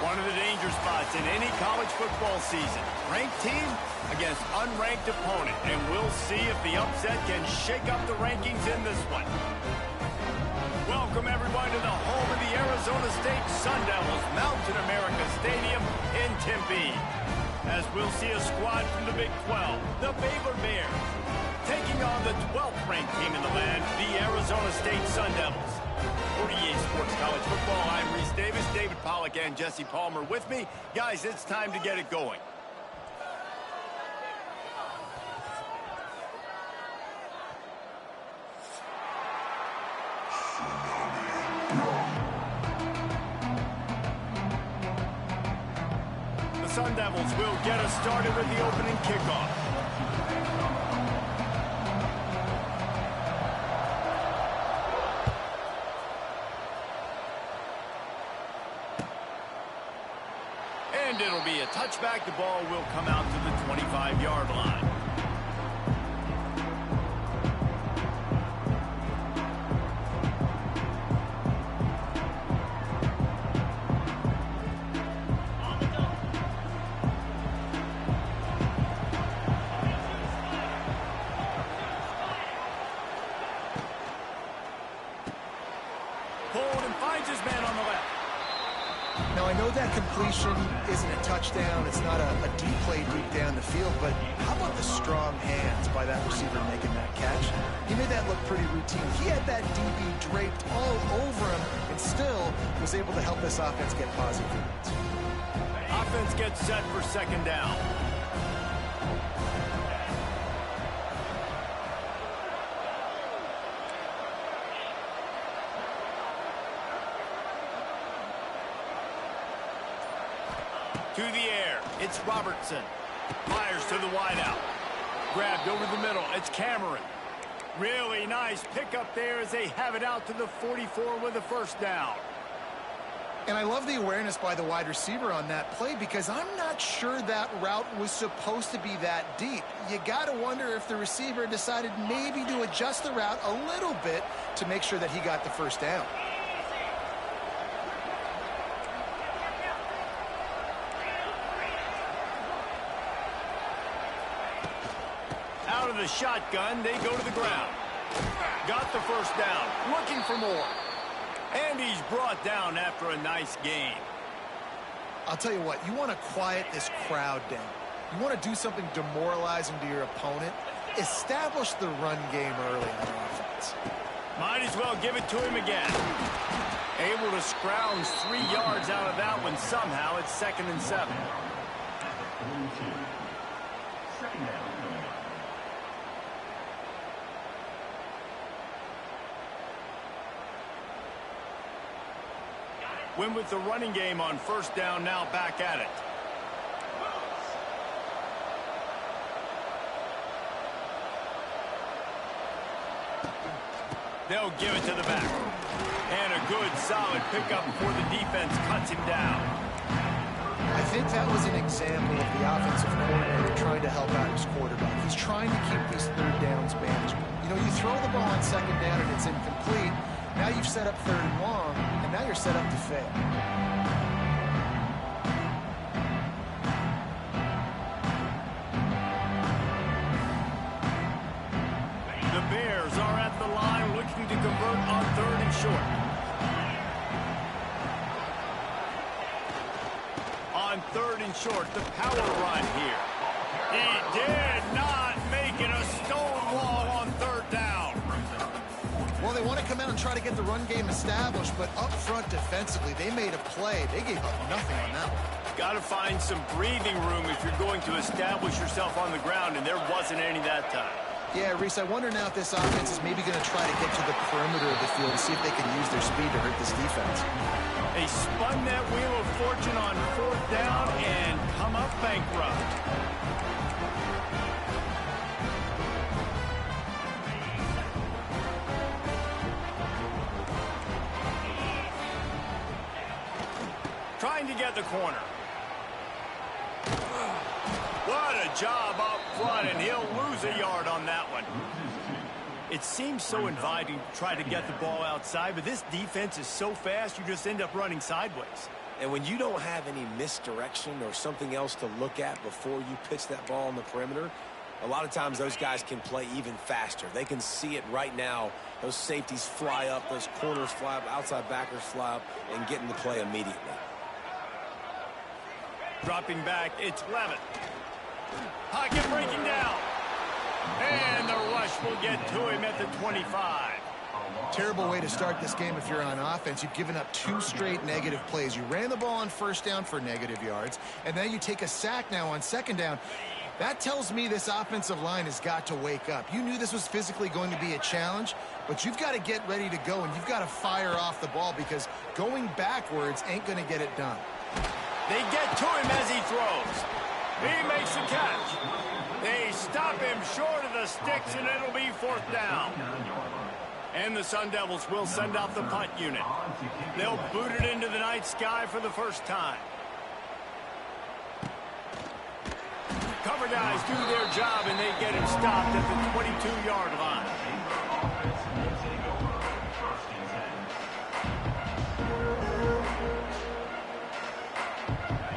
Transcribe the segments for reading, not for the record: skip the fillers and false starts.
One of the danger spots in any college football season. Ranked team against unranked opponent. And we'll see if the upset can shake up the rankings in this one. Welcome, everyone, to the home of the Arizona State Sun Devils, Mountain America Stadium in Tempe. As we'll see a squad from the Big 12, the Baylor Bears, taking on the 12th ranked team in the land, the Arizona State Sun Devils. For EA Sports College Football, I'm Reese Davis, David Pollack, and Jesse Palmer with me. Guys, it's time to get it going. The Sun Devils will get us started with the opening kickoff. And it'll be a touchback. The ball will come out to the 25-yard line. Hold and finds his man on the left. Now, I know that completion isn't a touchdown. It's not a deep play deep down the field, but how about the strong hands by that receiver making that catch? He made that look pretty routine. He had that DB draped all over him and still was able to help this offense get positive yards. Offense gets set for second down. To the air, it's Robertson. Fires to the wideout. Grabbed over the middle, it's Cameron. Really nice pickup there as they have it out to the 44 with a first down. And I love the awareness by the wide receiver on that play because I'm not sure that route was supposed to be that deep. You got to wonder if the receiver decided maybe to adjust the route a little bit to make sure that he got the first down. Out of the shotgun, they go to the ground. Got the first down, looking for more. And he's brought down after a nice gain. I'll tell you what, you want to quiet this crowd down. You want to do something demoralizing to your opponent. Establish the run game early on offense. Might as well give it to him again. Able to scrounge 3 yards out of that one somehow. It's 2nd and 7. Second down. Win with the running game on first down, now back at it. They'll give it to the back. And a good, solid pickup before the defense cuts him down. I think that was an example of the offensive coordinator trying to help out his quarterback. He's trying to keep these third downs manageable. You know, you throw the ball on second down and it's incomplete. Now you've set up 3rd and long, and now you're set up to fail. The Bears are at the line looking to convert on 3rd and short. On 3rd and short, the power run here. He did not make it a stone wall on 3rd down. Well, they want to come out and try to get the run game established, but up front defensively, they made a play. They gave up nothing on that one. Got to find some breathing room if you're going to establish yourself on the ground, and there wasn't any that time. Yeah, Reese, I wonder now if this offense is maybe going to try to get to the perimeter of the field and see if they can use their speed to hurt this defense. They spun that wheel of fortune on 4th down and come up bankrupt. Trying to get the corner. What a job up front, and he'll lose a yard on that one. It seems so inviting to try to get the ball outside, but this defense is so fast you just end up running sideways. And when you don't have any misdirection or something else to look at before you pitch that ball on the perimeter, a lot of times those guys can play even faster. They can see it right now. Those safeties fly up, those corners fly up, outside backers fly up, and get in the play immediately. Dropping back, it's Levitt. Pocket breaking down. And the rush will get to him at the 25. Terrible way to start this game if you're on offense. You've given up 2 straight negative plays. You ran the ball on first down for negative yards, and then you take a sack now on second down. That tells me this offensive line has got to wake up. You knew this was physically going to be a challenge, but you've got to get ready to go, and you've got to fire off the ball because going backwards ain't going to get it done. They get to him as he throws. He makes the catch. They stop him short of the sticks, and it'll be 4th down. And the Sun Devils will send out the punt unit. They'll boot it into the night sky for the first time. Cover guys do their job, and they get him stopped at the 22-yard line.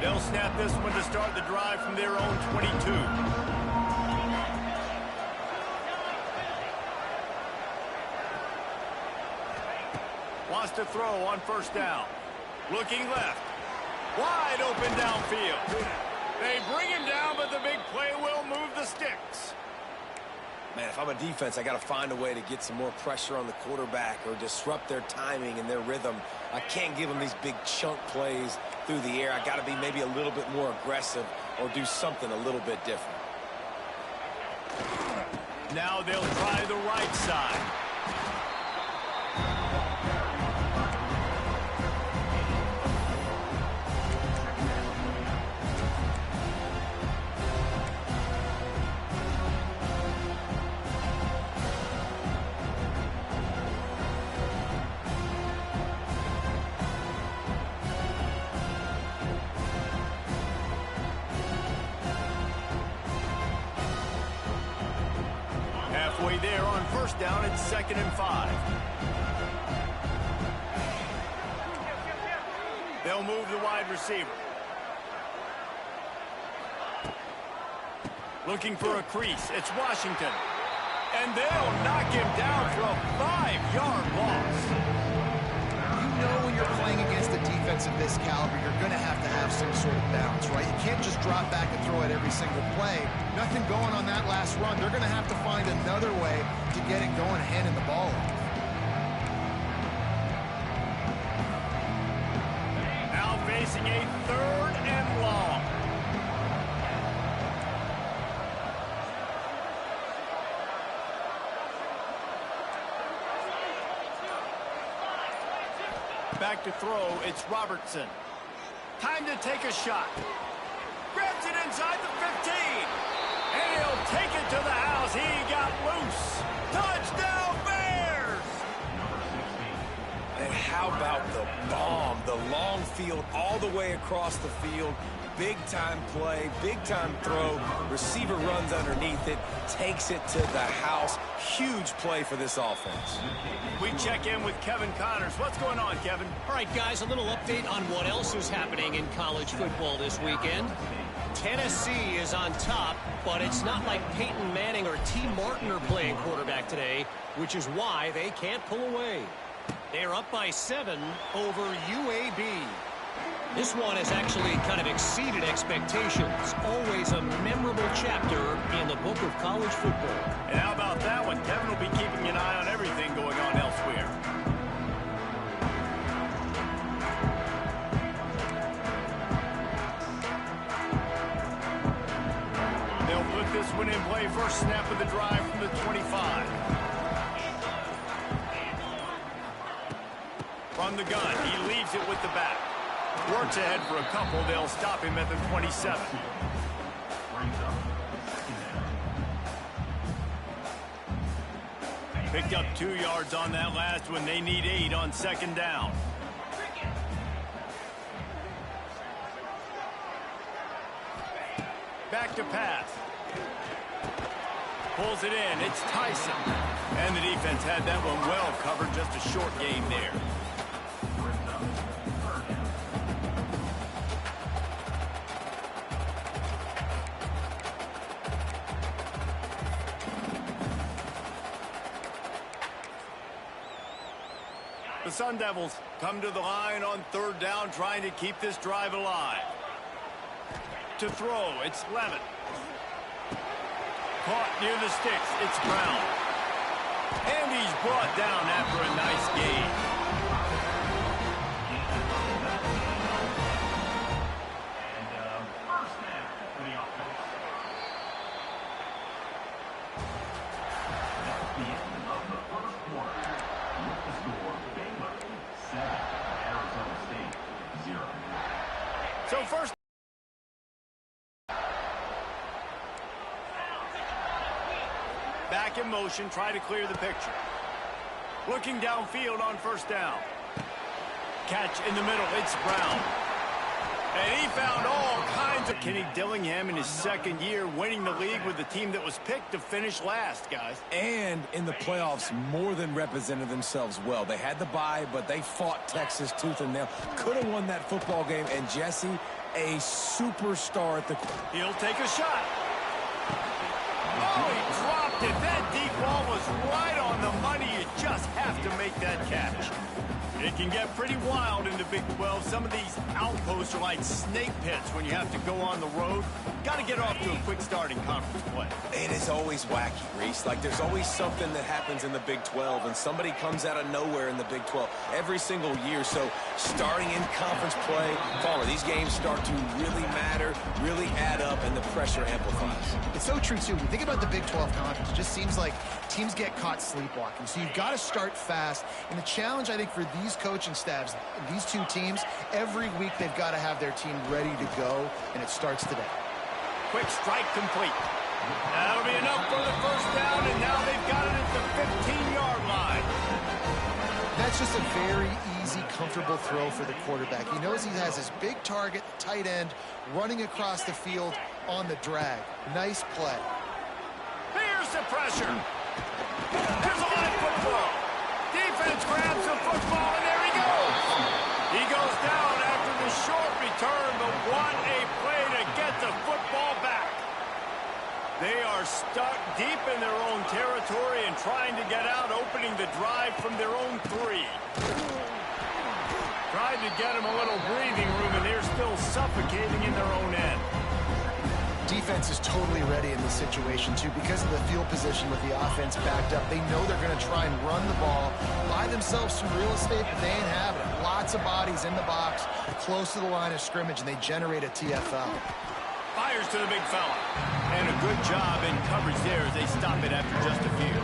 They'll snap this one to start the drive from their own 22. Wants to throw on first down. Looking left. Wide open downfield. They bring him down, but the big play will move the sticks. Man, if I'm a defense, I got to find a way to get some more pressure on the quarterback or disrupt their timing and their rhythm. I can't give them these big chunk plays through the air. I got to be maybe a little bit more aggressive or do something a little bit different. Now they'll try the right side. Halfway there on first down, it's 2nd and 5. They'll move the wide receiver. Looking for a crease. It's Washington. And they'll knock him down for a 5-yard loss. You know when you're playing against a defense of this caliber, you're going to have some sort of balance, right? You can't just drop back and throw it every single play. Nothing going on that last run. They're going to have to find another way to get it going, handing the ball off. Now facing a 3rd and long. Back to throw, it's Robertson. Time to take a shot. Grabs it inside the 15. And he'll take it to the house. He got loose. Touchdown, Bears! And how about the bomb? The long field all the way across the field. Big-time play, big-time throw. Receiver runs underneath it, takes it to the house. Huge play for this offense. We check in with Kevin Connors. What's going on, Kevin? All right, guys, a little update on what else is happening in college football this weekend. Tennessee is on top, but it's not like Peyton Manning or T. Martin are playing quarterback today, which is why they can't pull away. They're up by 7 over UAB. This one has actually kind of exceeded expectations. Always a memorable chapter in the book of college football. And how about that one? Kevin will be keeping an eye on everything going on elsewhere. They'll put this one in play. First snap of the drive from the 25. From the gun, he leaves it with the back. Works ahead for a couple. They'll stop him at the 27. Picked up 2 yards on that last one. They need 8 on second down. Back to pass. Pulls it in. It's Tyson. And the defense had that one well covered. Just a short game there. The Sun Devils come to the line on third down, trying to keep this drive alive. To throw, it's Levin. Caught near the sticks, it's Brown. And he's brought down after a nice gain. So first, back in motion, try to clear the picture. Looking downfield on first down. Catch in the middle, it's Brown. And he found all kinds of... Kenny Dillingham in his second year winning the league with the team that was picked to finish last, guys. And in the playoffs, more than represented themselves well. They had the bye, but they fought Texas tooth and nail. Could have won that football game. And Jesse, a superstar at the... He'll take a shot. Oh, he dropped it. That deep ball was right on the money. You just have to make that catch. It can get pretty wild in the Big 12. Some of these outposts are like snake pits when you have to go on the road. Got to get off to a quick start in conference play. It is always wacky, Reese. Like, there's always something that happens in the Big 12, and somebody comes out of nowhere in the Big 12 every single year. So, starting in conference play, Caller, these games start to really matter, really add up, and the pressure amplifies. It's so true, too. When you think about the Big 12 conference, it just seems like teams get caught sleepwalking. So, you've got to start fast. And the challenge, I think, for these coaching staffs, these two teams, every week they've got to have their team ready to go, and it starts today. Quick strike complete. That'll be enough for the first down, and now they've got it at the 15-yard line. That's just a very easy, comfortable throw for the quarterback. He knows he has his big target, tight end, running across the field on the drag. Nice play. Here's the pressure. There's a live football. Defense grabs the football, and there he goes. He goes down after the short return, but what a play to get the football back. They are stuck deep in their own territory and trying to get out, opening the drive from their own 3. Tried to get them a little breathing room, and they're still suffocating in their own end. Defense is totally ready in this situation, too, because of the field position with the offense backed up. They know they're going to try and run the ball, buy themselves some real estate, but they ain't having it. Lots of bodies in the box, close to the line of scrimmage, and they generate a TFL. Fires to the big fella. And a good job in coverage there as they stop it after just a few.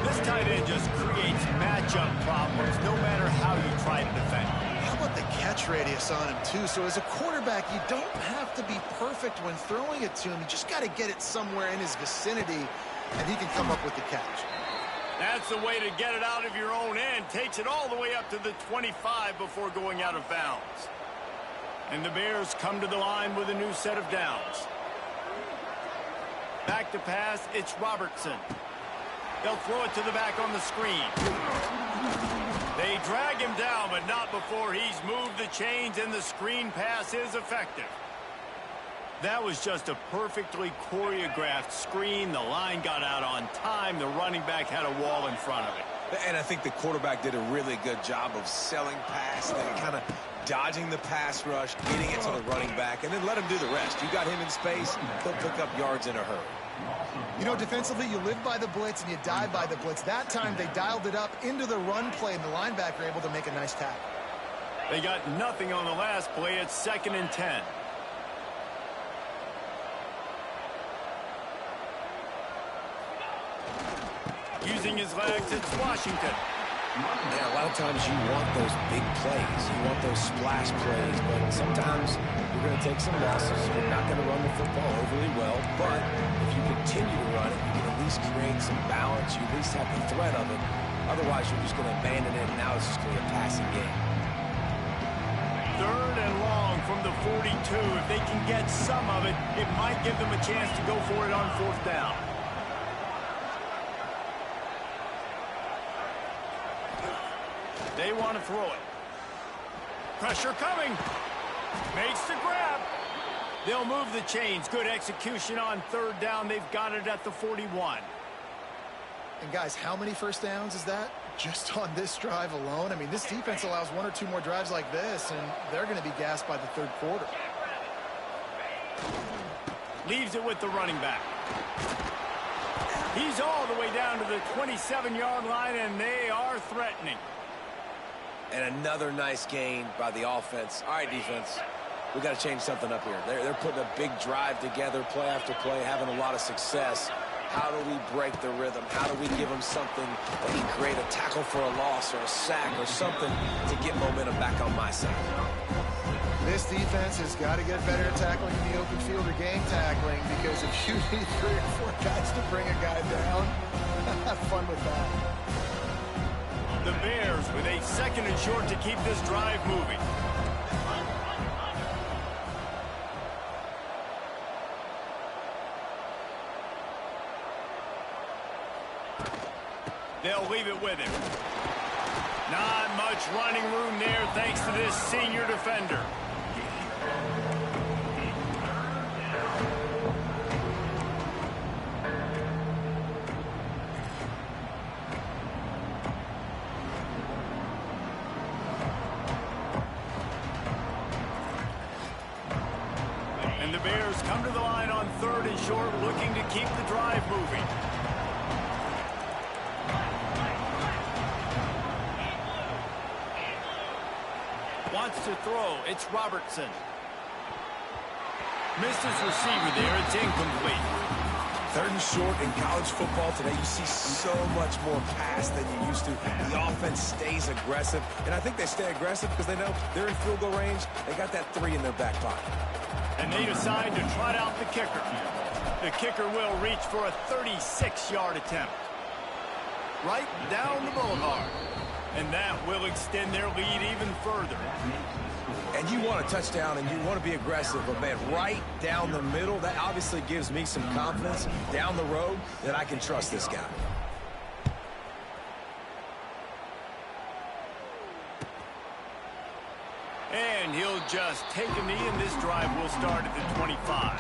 This tight end just creates matchup problems no matter how you try to defend. How about the catch radius on him, too? So as a quarterback, you don't have to be perfect when throwing it to him. You just got to get it somewhere in his vicinity, and he can come up with the catch. That's the way to get it out of your own end. Takes it all the way up to the 25 before going out of bounds. And the Bears come to the line with a new set of downs. Back to pass, it's Robertson. They'll throw it to the back on the screen. They drag him down, but not before he's moved the chains, and the screen pass is effective. That was just a perfectly choreographed screen. The line got out on time. The running back had a wall in front of it. And I think the quarterback did a really good job of selling past and kind of dodging the pass rush, getting it to the running back, and then let him do the rest. You got him in space, he'll pick up yards in a hurry. You know, defensively, you live by the blitz and you die by the blitz. That time, they dialed it up into the run play, and the linebacker able to make a nice tackle. They got nothing on the last play. It's 2nd and 10. Using his legs, it's Washington. Yeah, a lot of times you want those big plays. You want those splash plays, but sometimes you're going to take some losses. You're not going to run the football overly well, but if you continue to run it, you can at least create some balance. You at least have the threat of it. Otherwise, you're just going to abandon it, and now it's just going to be a passing game. 3rd and long from the 42. If they can get some of it, it might give them a chance to go for it on 4th down. They want to throw it. Pressure coming. Makes the grab. They'll move the chains. Good execution on 3rd down. They've got it at the 41. And, guys, how many first downs is that? Just on this drive alone, I mean, this defense allows 1 or 2 more drives like this, and they're going to be gassed by the third quarter. Leaves it with the running back. He's all the way down to the 27-yard line, and they are threatening. And another nice gain by the offense. All right, defense, we got to change something up here. They're putting a big drive together, play after play, having a lot of success. How do we break the rhythm? How do we give them something that can create a tackle for a loss or a sack or something to get momentum back on my side? This defense has got to get better at tackling in the open field or game tackling, because if you need 3 or 4 guys to bring a guy down, have fun with that. The Bears with a 2nd and short to keep this drive moving. They'll leave it with him. Not much running room there thanks to this senior defender. And the Bears come to the line on 3rd and short, looking to keep the drive moving. Wants to throw. It's Robertson. Missed his receiver there. It's incomplete. 3rd and short in college football today, you see so much more pass than you used to. The offense stays aggressive, and I think they stay aggressive because they know they're in field goal range. They got that 3 in their back pocket. And they decide to trot out the kicker. The kicker will reach for a 36-yard attempt. Right down the boulevard. And that will extend their lead even further. And you want a touchdown and you want to be aggressive, but man, right down the middle, that obviously gives me some confidence down the road that I can trust this guy. And he'll just take a knee, and this drive will start at the 25.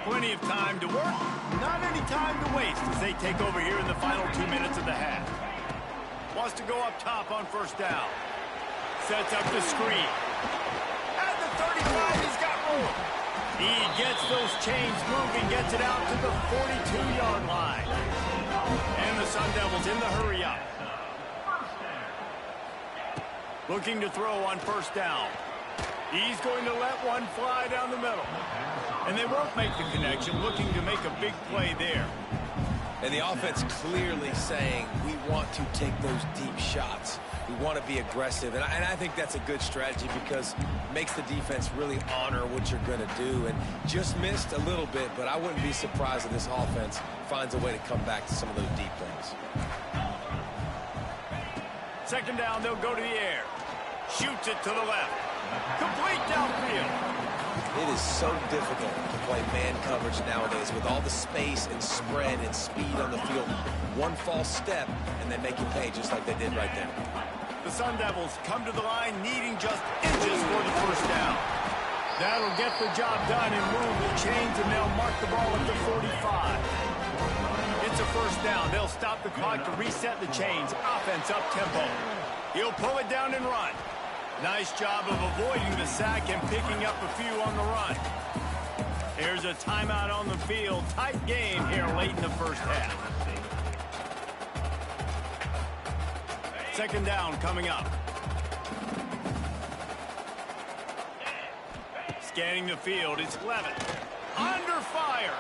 Plenty of time to work, not any time to waste as they take over here in the final 2 minutes of the half. Wants to go up top on 1st down. Sets up the screen. At the 35, he's got room. He gets those chains moving, gets it out to the 42-yard line. And the Sun Devils in the hurry up. Looking to throw on 1st down. He's going to let one fly down the middle. And they won't make the connection, looking to make a big play there. And the offense clearly saying, we want to take those deep shots. We want to be aggressive. And I think that's a good strategy because it makes the defense really honor what you're going to do. And just missed a little bit, but I wouldn't be surprised if this offense finds a way to come back to some of those deep plays. 2nd down, they'll go to the air. Shoots it to the left. Complete downfield. It is so difficult to play man coverage nowadays with all the space and spread and speed on the field. One false step, and they make you pay just like they did right there. The Sun Devils come to the line needing just inches for the 1st down. That'll get the job done and move the chains, and they'll mark the ball at the 45. It's a 1st down. They'll stop the clock to reset the chains. Offense up tempo. He'll pull it down and run. Nice job of avoiding the sack and picking up a few on the run. Here's a timeout on the field. Tight game here late in the 1st half. 2nd down coming up. Scanning the field, it's Levin. Under fire.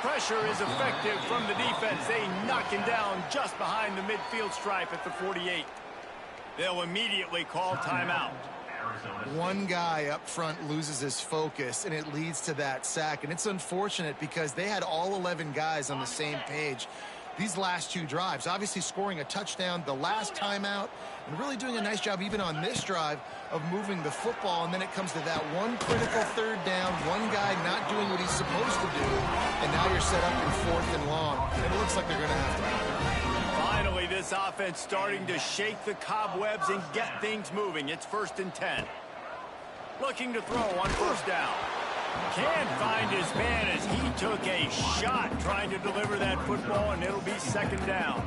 Pressure is effective from the defense. They knock him down just behind the midfield stripe at the 48. They'll immediately call timeout. One guy up front loses his focus, and it leads to that sack. And it's unfortunate because they had all 11 guys on the same page these last 2 drives. Obviously scoring a touchdown the last timeout and really doing a nice job even on this drive of moving the football. And then it comes to that one critical 3rd down, one guy not doing what he's supposed to do, and now you're set up in 4th and long. And it looks like they're going to have to. Finally, this offense starting to shake the cobwebs and get things moving. It's 1st and 10. Looking to throw on first down. Can't find his man as he took a shot trying to deliver that football, and it'll be second down.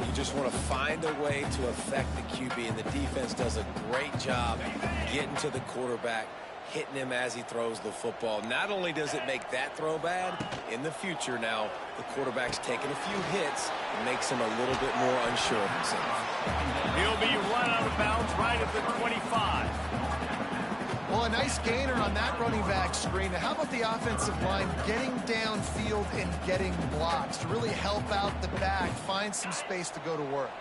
You just want to find a way to affect the QB, and the defense does a great job getting to the quarterback, hitting him as he throws the football. Not only does it make that throw bad, in the future now, the quarterback's taking a few hits and makes him a little bit more unsure of himself. He'll be run out of bounds right at the 25. Well, a nice gainer on that running back screen. Now, how about the offensive line getting downfield and getting blocks to really help out the back, find some space to go to work?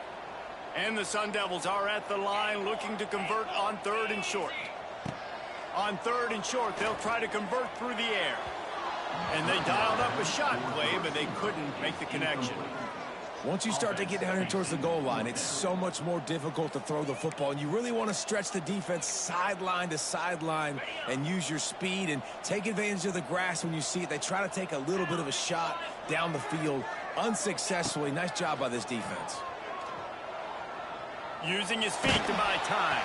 And the Sun Devils are at the line looking to convert on third and short. On third and short, they'll try to convert through the air. And they dialed up a shot play, but they couldn't make the connection. Once you start to get down here towards the goal line, it's so much more difficult to throw the football, and you really want to stretch the defense sideline to sideline and use your speed and take advantage of the grass when you see it. They try to take a little bit of a shot down the field unsuccessfully. Nice job by this defense. Using his feet to buy time.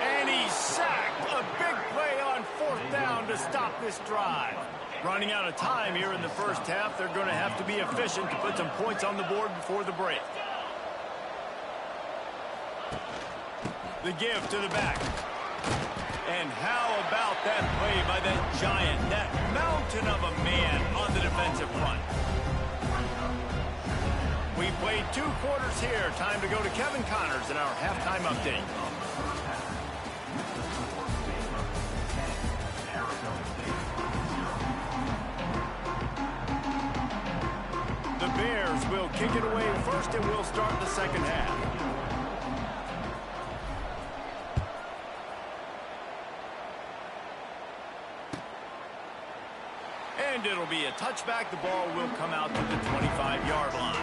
And he's sacked. A big play on fourth down to stop this drive. Running out of time here in the first half. They're going to have to be efficient to put some points on the board before the break. The give to the back. And how about that play by that giant, that mountain of a man on the defensive front? We played 2 quarters here. Time to go to Kevin Connors in our halftime update. The Bears will kick it away first, and we'll start the second half. And it'll be a touchback. The ball will come out to the 25-yard line.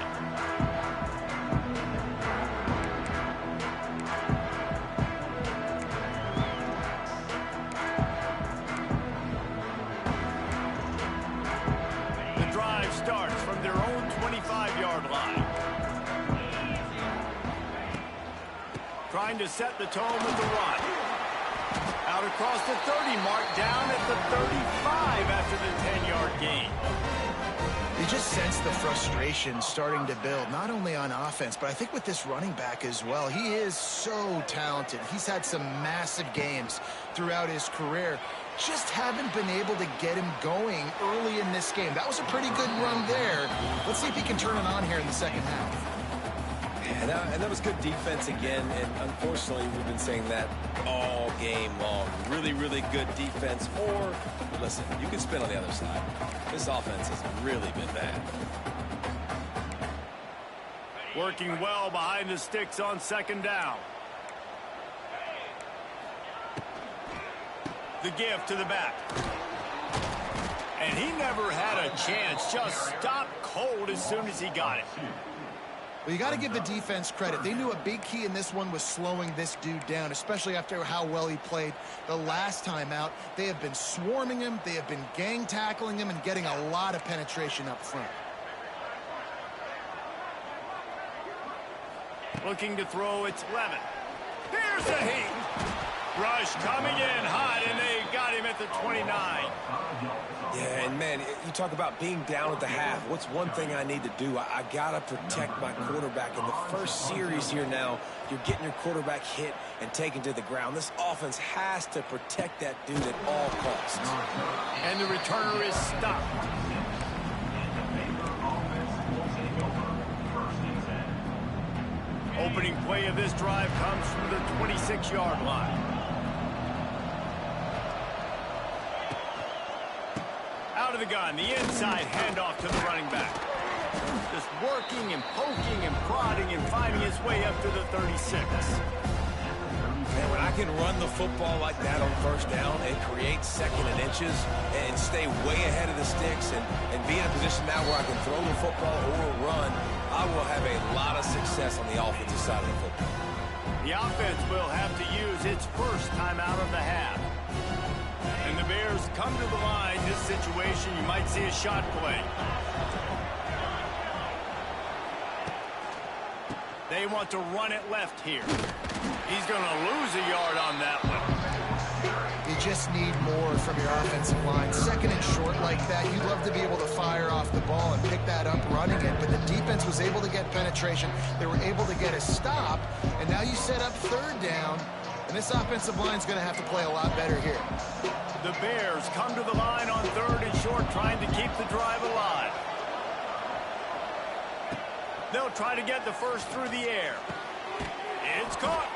Starts from their own 25-yard line. Trying to set the tone with the run. Out across the 30 mark, down at the 35 after the 10-yard gain. You just sense the frustration starting to build, not only on offense, but I think with this running back as well. He is so talented. He's had some massive games throughout his career. Just haven't been able to get him going early in this game. That was a pretty good run there. Let's see if he can turn it on here in the second half. And that was good defense again, and unfortunately we've been saying that all game long. Really, really good defense. Or, listen, you can spin on the other side. This offense has really been bad. Working well behind the sticks on second down. The give to the back. And he never had a chance. Just stopped cold as soon as he got it. Well, you got to give the defense credit. They knew a big key in this one was slowing this dude down, especially after how well he played the last time out. They have been swarming him. They have been gang tackling him and getting a lot of penetration up front. Looking to throw, it's Levin. Here's the heat. Rush coming in hot, and they got him at the 29. Yeah, and man, you talk about being down at the half. What's one thing I need to do? I got to protect my quarterback. In the first series here now, you're getting your quarterback hit and taken to the ground. This offense has to protect that dude at all costs. And the returner is stopped. Opening play of this drive comes from the 26-yard line. Out of the gun, the inside handoff to the running back. Just working and poking and prodding and finding his way up to the 36. And when I can run the football like that on first down and create second and inches and stay way ahead of the sticks and be in a position now where I can throw the football or run, I will have a lot of success on the offensive side of the football. The offense will have to use its first timeout of the half. And the Bears come to the line. This situation, you might see a shot play. They want to run it left here. He's going to lose a yard on that one. just need more from your offensive line. Second and short like that, you'd love to be able to fire off the ball and pick that up running it, but the defense was able to get penetration. They were able to get a stop, and now you set up third down, and this offensive line is going to have to play a lot better here. The Bears come to the line on third and short, trying to keep the drive alive. They'll try to get the first through the air. It's caught.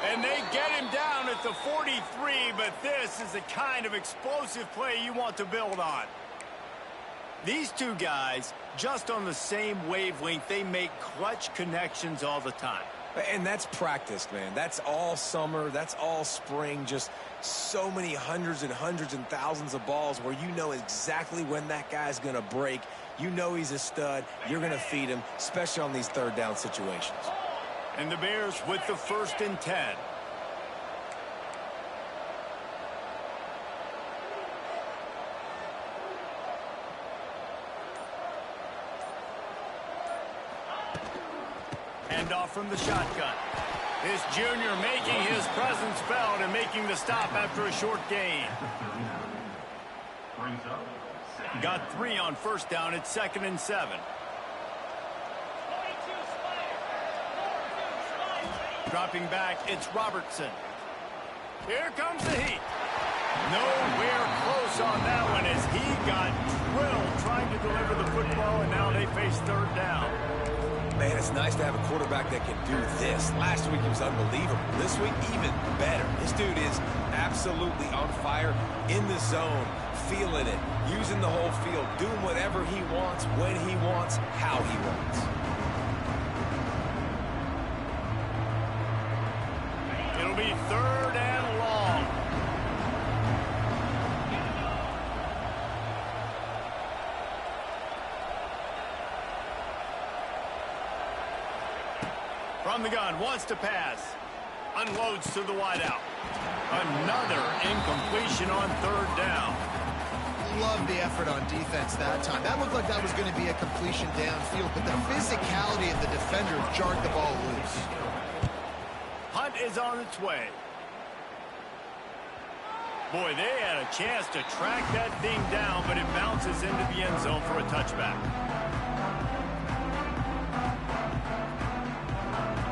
And they get him down at the 43, but this is the kind of explosive play you want to build on. These two guys, just on the same wavelength, they make clutch connections all the time. And that's practice, man. That's all summer. That's all spring. Just so many hundreds and thousands of balls where you know exactly when that guy's going to break. You know he's a stud. You're going to feed him, especially on these third down situations. And the Bears with the 1st and 10. Hand off from the shotgun. This junior making his presence felt and making the stop after a short gain. Got 3 on 1st down. It's 2nd and 7. Dropping back, it's Robertson. Here comes the heat. Nowhere close on that one as he got drilled trying to deliver the football, and now they face 3rd down. Man, it's nice to have a quarterback that can do this. Last week he was unbelievable. This week, even better. This dude is absolutely on fire, in the zone, feeling it, using the whole field, doing whatever he wants, when he wants, how he wants. It'll be 3rd and long. From the gun, wants to pass. Unloads to the wideout. Another incompletion on 3rd down. Love the effort on defense that time. That looked like that was going to be a completion downfield, but the physicality of the defender jarred the ball loose. Hunt is on its way. Boy, they had a chance to track that thing down, but it bounces into the end zone for a touchback.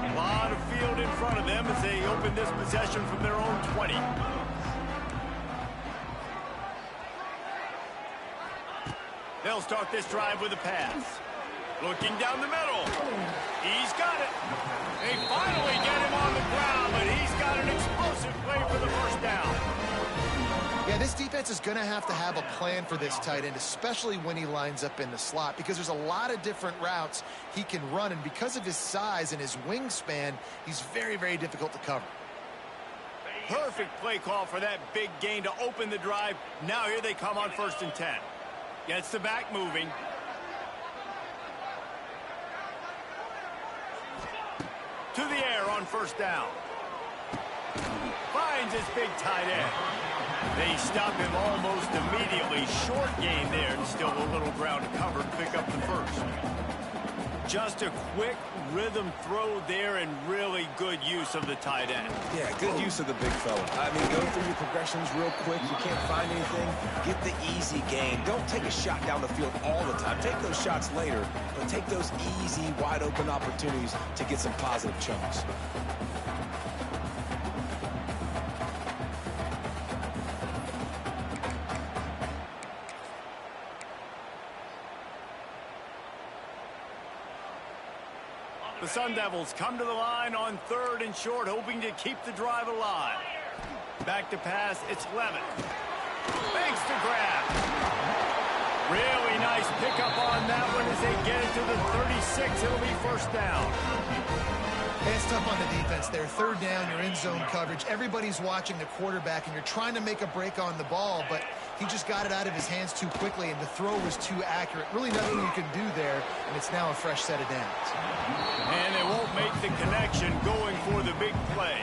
A lot of field in front of them as they open this possession from their own 20. They'll start this drive with a pass. Looking down the middle. He's got it. They finally get him on the ground, but he's got an explosive play for the 1st down. Yeah, this defense is going to have a plan for this tight end, especially when he lines up in the slot, because there's a lot of different routes he can run, and because of his size and his wingspan, he's very, very difficult to cover. Perfect play call for that big gain to open the drive. Now here they come on 1st and 10. Gets the back moving. To the air on 1st down. Finds his big tight end. They stop him almost immediately. Short gain there, and still a little ground to cover to pick up the 1st. Just a quick rhythm throw there and really good use of the tight end. Yeah, good use of the big fella. I mean, go through your progressions real quick. You can't find anything. Get the easy gain. Don't take a shot down the field all the time. Take those shots later, but take those easy, wide-open opportunities to get some positive chunks. The Sun Devils come to the line on 3rd and short, hoping to keep the drive alive. Back to pass, it's Levin. Thanks to grab. Really nice pickup on that one as they get it to the 36. It'll be 1st down. It's tough on the defense there. 3rd down, you're in zone coverage. Everybody's watching the quarterback, and you're trying to make a break on the ball, but he just got it out of his hands too quickly, and the throw was too accurate. Really nothing you can do there, and it's now a fresh set of downs. And they won't make the connection going for the big play.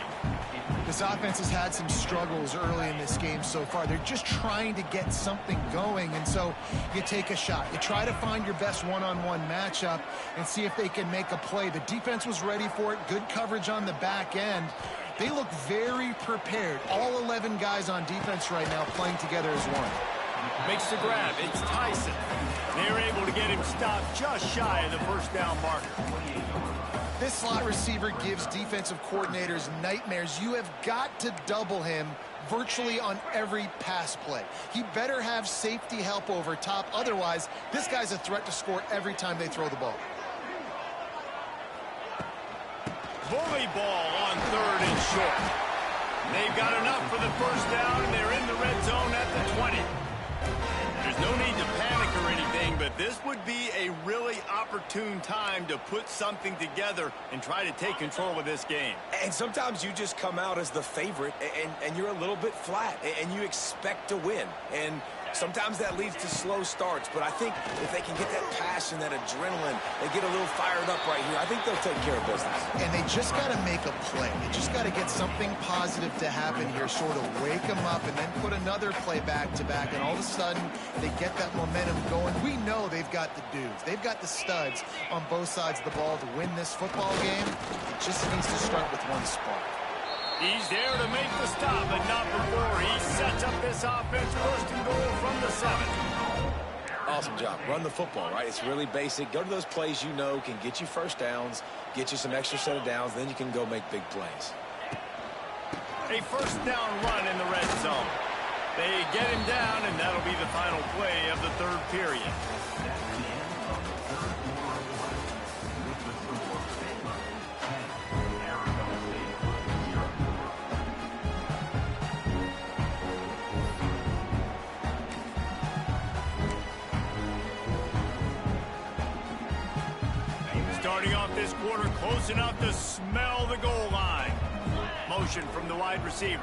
This offense has had some struggles early in this game so far. They're just trying to get something going, and so you take a shot. You try to find your best one-on-one matchup and see if they can make a play. The defense was ready for it. Good coverage on the back end. They look very prepared. All 11 guys on defense right now playing together as one. Makes the grab. It's Tyson. They're able to get him stopped just shy of the first down marker. This slot receiver gives defensive coordinators nightmares. You have got to double him virtually on every pass play. He better have safety help over top. Otherwise, this guy's a threat to score every time they throw the ball. Bully ball on 3rd and short. They've got enough for the first down, and they're in the red zone at the 20. There's no need to panic or anything, but this would be a really opportune time to put something together and try to take control of this game. And sometimes you just come out as the favorite, and you're a little bit flat, and you expect to win. And sometimes that leads to slow starts, but I think if they can get that passion, that adrenaline, they get a little fired up right here, I think they'll take care of business. And they just got to make a play. They just got to get something positive to happen here, sort of wake them up, and then put another play back-to-back, and all of a sudden they get that momentum going. We know they've got the dudes. They've got the studs on both sides of the ball to win this football game. It just needs to start with one spark. He's there to make the stop, but not before he sets up this offense. 1st and goal from the 7. Awesome job. Run the football, right? It's really basic. Go to those plays you know can get you first downs, get you some extra set of downs, then you can go make big plays. A first down run in the red zone. They get him down, and that'll be the final play of the 3rd period. Starting off this quarter close enough to smell the goal line. Motion from the wide receiver.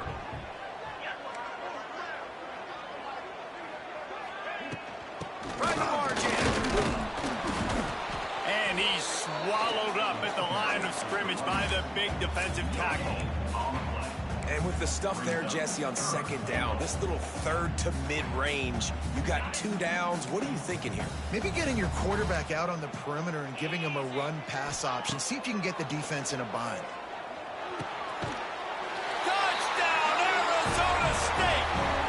Right margin. And he's swallowed up at the line of scrimmage by the big defensive tackle. And with the stuff there, Jesse, on 2nd down, this little 3rd to mid-range, you got 2 downs. What are you thinking here? Maybe getting your quarterback out on the perimeter and giving him a run-pass option. See if you can get the defense in a bind. Touchdown, Arizona State!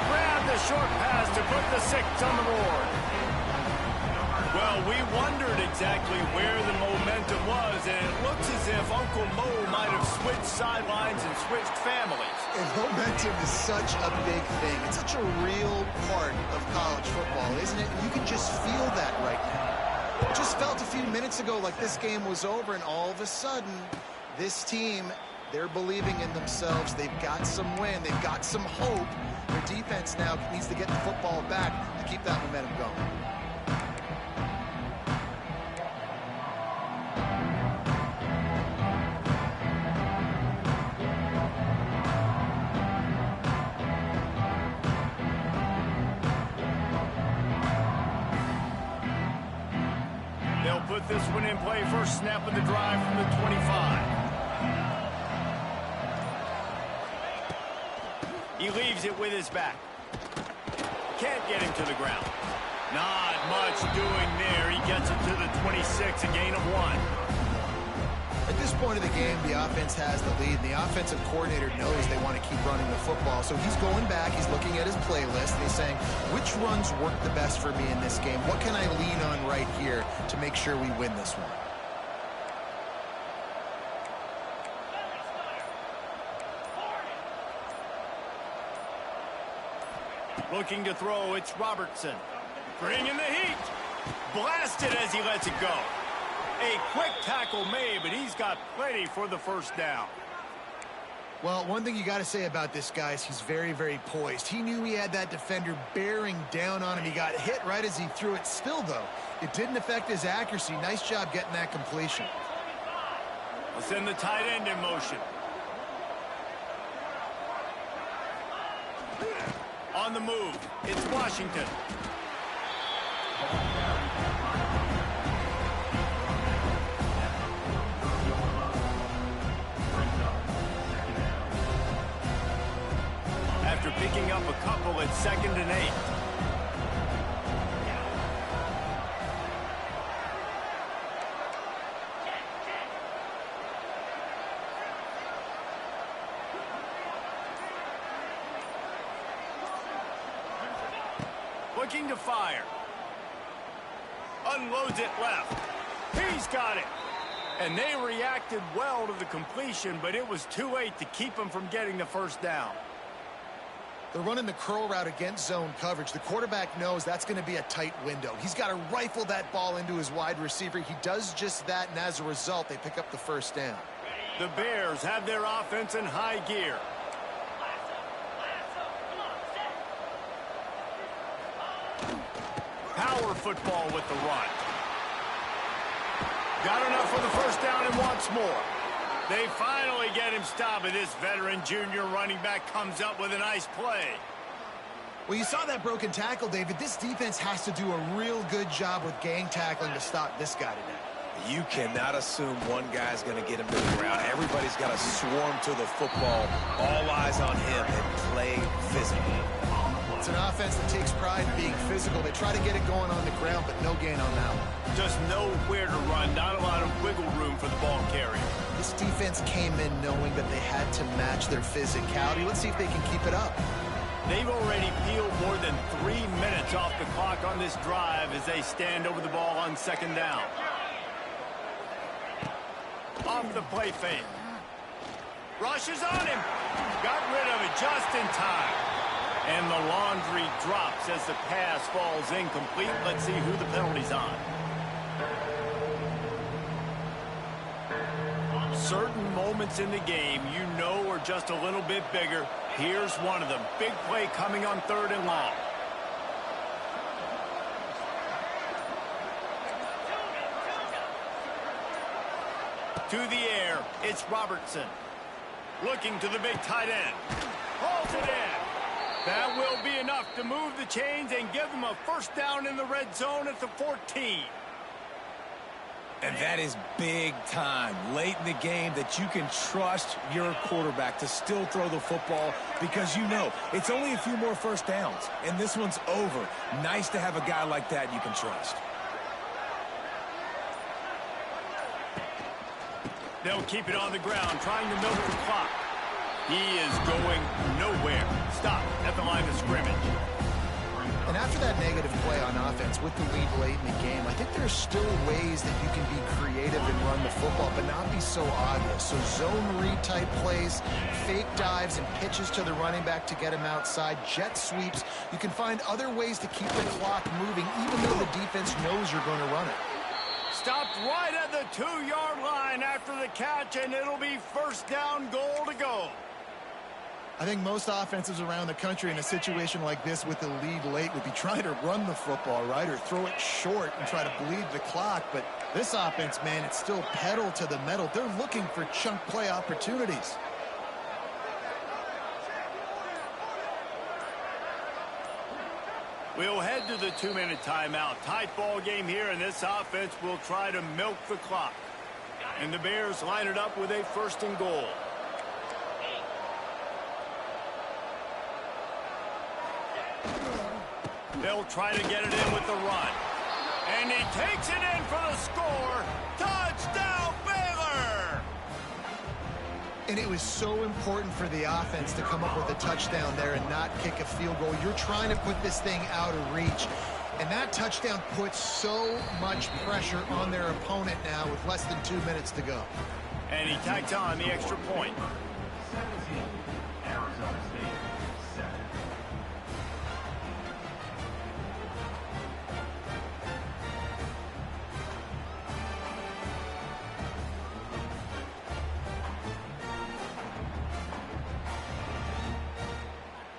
Grab the short pass to put the 6 on the board. Well, we wondered exactly where the momentum was, and it looks as if Uncle Mo might have switched sidelines and switched families. And momentum is such a big thing. It's such a real part of college football, isn't it? And you can just feel that right now. It just felt a few minutes ago like this game was over, and all of a sudden, this team, they're believing in themselves. They've got some win. They've got some hope. Their defense now needs to get the football back to keep that momentum going. Put this one in play. First snap of the drive from the 25. He leaves it with his back. Can't get him to the ground. Not much doing there. He gets it to the 26, a gain of 1. At this point of the game, the offense has the lead, and the offensive coordinator knows they want to keep running the football. So he's going back, he's looking at his playlist, and he's saying, which runs work the best for me in this game? What can I lean on right here to make sure we win this one? Looking to throw, it's Robertson. Bringing the heat. Blasted as he lets it go. A quick tackle made, but he's got plenty for the first down. Well, one thing you got to say about this guy is he's very, very poised. He knew he had that defender bearing down on him. He got hit right as he threw it. Still, though, it didn't affect his accuracy. Nice job getting that completion. We'll send the tight end in motion. On the move, it's Washington. After picking up a couple at 2nd and 8. Looking to fire. Unloads it left. He's got it. And they reacted well to the completion, but it was too late to keep them from getting the first down. They're running the curl route against zone coverage. The quarterback knows that's going to be a tight window. He's got to rifle that ball into his wide receiver. He does just that, and as a result, they pick up the first down. The Bears have their offense in high gear. Power football with the run. Got enough for the first down and wants more. They finally get him stopped, and this veteran junior running back comes up with a nice play. Well, you saw that broken tackle, David. This defense has to do a real good job with gang tackling to stop this guy today. You cannot assume one guy's going to get him to the ground. Everybody's got to swarm to the football. All eyes on him and play physical. It's an offense that takes pride in being physical. They try to get it going on the ground, but no gain on that one. Just nowhere to run, not a lot of wiggle room for the ball carrier. This defense came in knowing that they had to match their physicality. Let's see if they can keep it up. They've already peeled more than 3 minutes off the clock on this drive as they stand over the ball on second down. Off the play fake. Rushes on him. Got rid of it just in time. And the laundry drops as the pass falls incomplete. Let's see who the penalty's on. Certain moments in the game you know are just a little bit bigger. Here's one of them. Big play coming on 3rd and long. To the air, it's Robertson. Looking to the big tight end. Hauls it in. That will be enough to move the chains and give them a first down in the red zone at the 14. And that is big time late in the game that you can trust your quarterback to still throw the football because you know it's only a few more first downs, and this one's over. Nice to have a guy like that you can trust. They'll keep it on the ground, trying to milk the clock. He is going nowhere. Stop at the line of scrimmage. And after that negative play on offense with the lead late in the game, I think there's still ways that you can be creative and run the football, but not be so obvious. So zone read type plays, fake dives and pitches to the running back to get him outside, jet sweeps. You can find other ways to keep the clock moving, even though the defense knows you're going to run it. Stopped right at the 2-yard line after the catch, and it'll be first down goal to go. I think most offenses around the country in a situation like this with the lead late would be trying to run the football, right, or throw it short and try to bleed the clock. But this offense, man, it's still pedal to the metal. They're looking for chunk play opportunities. We'll head to the 2-minute timeout. Tight ball game here, and this offense will try to milk the clock. And the Bears line it up with a 1st and goal. They'll try to get it in with the run. And he takes it in for the score. Touchdown, Baylor! And it was so important for the offense to come up with a touchdown there and not kick a field goal. You're trying to put this thing out of reach. And that touchdown puts so much pressure on their opponent now with less than 2 minutes to go. And he tags on the extra point. 17, Arizona State, 7.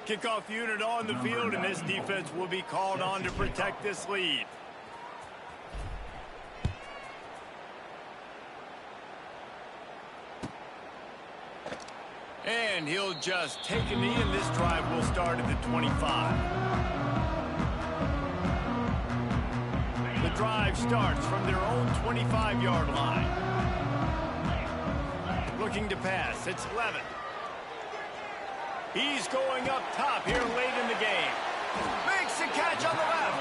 Kickoff unit on the field, and this defense will be called on to protect this lead. And he'll just take a knee, and this drive will start at the 25. The drive starts from their own 25-yard line. Looking to pass, it's Levin. He's going up top here late in the game. Makes the catch on the left.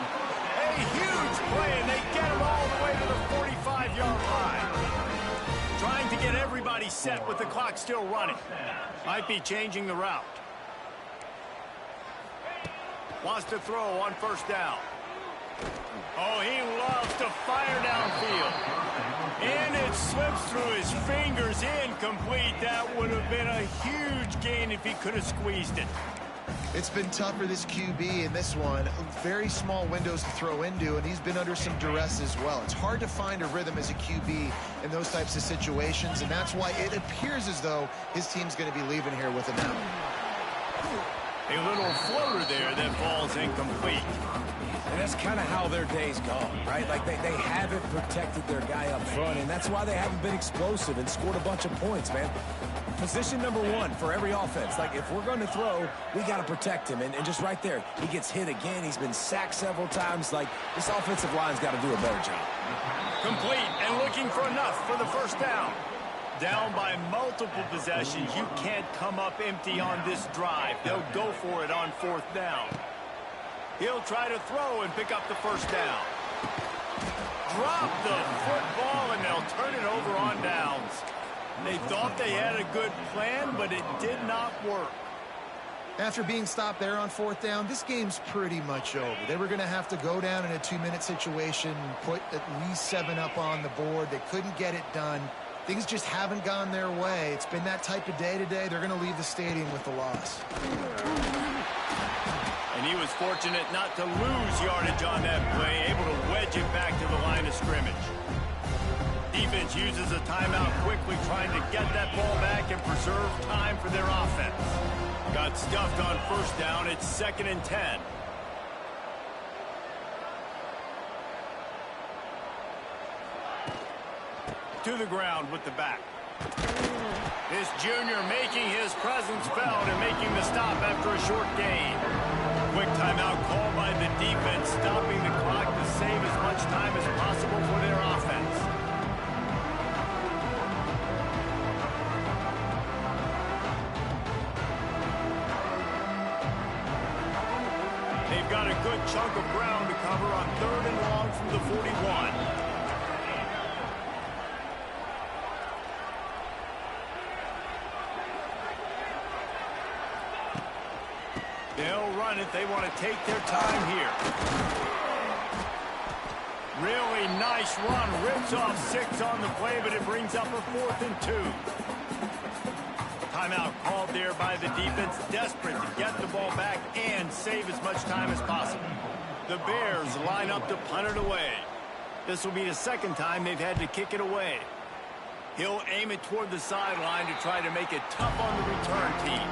A huge play, and they get him all the way to the 45-yard line. Trying to get everybody set with the clock still running. Might be changing the route. Wants to throw on first down. Oh, he loves to fire downfield. And it slips through his fingers, incomplete. That would have been a huge gain if he could have squeezed it. It's been tough for this QB in this one. Very small windows to throw into, and he's been under some duress as well. It's hard to find a rhythm as a QB in those types of situations, and that's why it appears as though his team's going to be leaving here with him out. A little floater there that falls incomplete. And that's kind of how their day's gone, right? Like they haven't protected their guy up front, and that's why they haven't been explosive and scored a bunch of points, man. Position number one for every offense. Like, if we're going to throw, we got to protect him. And just right there, he gets hit again. He's been sacked several times. Like, this offensive line's got to do a better job. Complete and looking for enough for the first down. Down by multiple possessions. You can't come up empty on this drive. They'll go for it on fourth down. He'll try to throw and pick up the first down. Drop the football, and they'll turn it over on downs. They thought they had a good plan, but it did not work. After being stopped there on fourth down, this game's pretty much over. They were going to have to go down in a 2-minute situation, put at least 7 up on the board. They couldn't get it done. Things just haven't gone their way. It's been that type of day today. They're going to leave the stadium with the loss. And he was fortunate not to lose yardage on that play, able to wedge it back to the line of scrimmage. Defense uses a timeout quickly, trying to get that ball back and preserve time for their offense. Got stuffed on first down. It's 2nd and 10. To the ground with the back. This junior making his presence felt and making the stop after a short gain. Quick timeout called by the defense, stopping the clock to save as much time as possible for their offense. They've got a good chunk of ground to cover on 3rd and long from the 41. They'll run it. They want to take their time here. Really nice run. Rips off 6 on the play, but it brings up a 4th and 2. Timeout called there by the defense, desperate to get the ball back and save as much time as possible. The Bears line up to punt it away. This will be the 2nd time they've had to kick it away. He'll aim it toward the sideline to try to make it tough on the return team.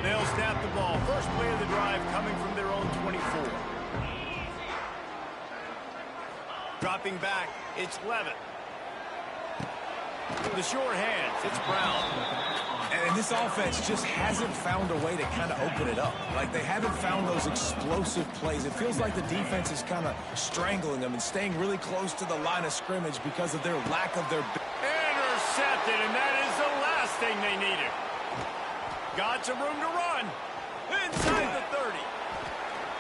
They'll snap the ball. First play of the drive coming from their own 24. Dropping back, it's Levitt. The short hands, it's Brown. And this offense just hasn't found a way to kind of open it up. Like, they haven't found those explosive plays. It feels like the defense is kind of strangling them and staying really close to the line of scrimmage because of their lack of their... Intercepted, and that is the last thing they needed. Got some room to run. Inside the 30.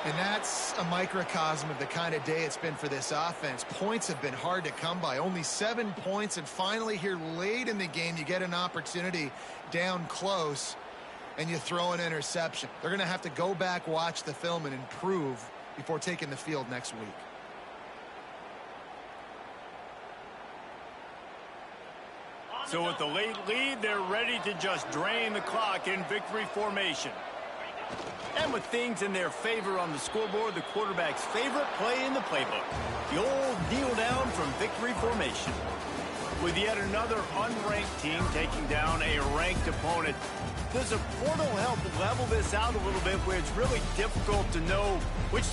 And that's a microcosm of the kind of day it's been for this offense. Points have been hard to come by. Only 7 points, and finally here late in the game, you get an opportunity down close, and you throw an interception. They're going to have to go back, watch the film, and improve before taking the field next week. So with the late lead, they're ready to just drain the clock in victory formation. And with things in their favor on the scoreboard, the quarterback's favorite play in the playbook, the old kneel down from victory formation. With yet another unranked team taking down a ranked opponent, does a portal help level this out a little bit where it's really difficult to know which